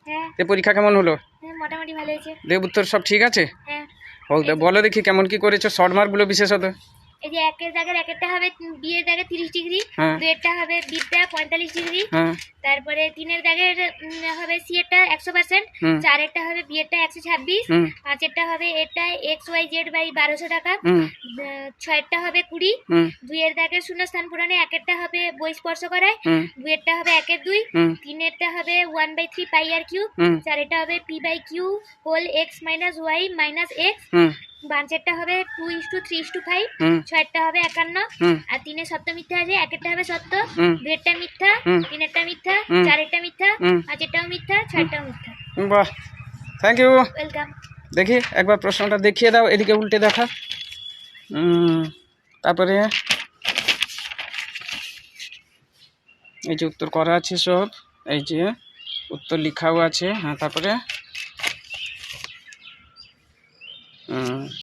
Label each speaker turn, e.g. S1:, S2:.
S1: হ্যাঁ
S2: তে পরীক্ষা কেমন হলো?
S1: হ্যাঁ মোটামুটি ভালো হয়েছে।
S2: দেব উত্তর সব ঠিক আছে?
S1: হ্যাঁ
S2: হোক, বলো দেখি কেমন কি করেছো, শর্ট মার্কগুলো বিশেষত।
S1: এই যে একের দাগের একেরটা হবে বিয়ের দাগে 30 ডিগ্রি,
S2: হ্যাঁ।
S1: দুয়েরটা হবে বিটটা 45 ডিগ্রি,
S2: হ্যাঁ।
S1: তারপরে তিনের দাগের হবে সি এরটা 100%,
S2: হুম।
S1: চারেরটা হবে বিয়েরটা 126,
S2: হুম।
S1: পাঁচেরটা হবে এটা XYZ বাই 1200 টাকা,
S2: হুম।
S1: ছয়েরটা হবে 20,
S2: হুম।
S1: দুইয়ের দাগের শূন্য স্থান পূরণে একেরটা হবে বই স্পর্শ করায়,
S2: হুম।
S1: দুইয়েরটা হবে 1/2,
S2: হুম।
S1: তিনেরটা হবে 1/3 পাই আর কিউব,
S2: হুম।
S1: চারেরটা হবে P/Q whole x minus y minus x,
S2: হুম।
S1: পাঁচেরটা হবে 2:3:5,
S2: হুম।
S1: ছয়েরটা হবে 51,
S2: হুম।
S1: আর তিনের সত্য মিথ্যা আছে, একেরটা হবে সত্য,
S2: হুম।
S1: দুয়েরটা মিথ্যা,
S2: হুম।
S1: তিনেরটা মিথ্যা,
S2: হুম।
S1: চারেরটা মিথ্যা,
S2: হুম।
S1: পাঁচেরটাও মিথ্যা, ছয়েরটাও মিথ্যা।
S2: বাহ, থ্যাংক ইউ।
S1: ওয়েলকাম।
S2: দেখি একবার প্রশ্নটা দেখিয়ে দাও, এদিকে উল্টে দেখা। তারপরে এই যে উত্তর করা আছে সব, এই যে উত্তর লেখাও আছে। হ্যাঁ, তারপরে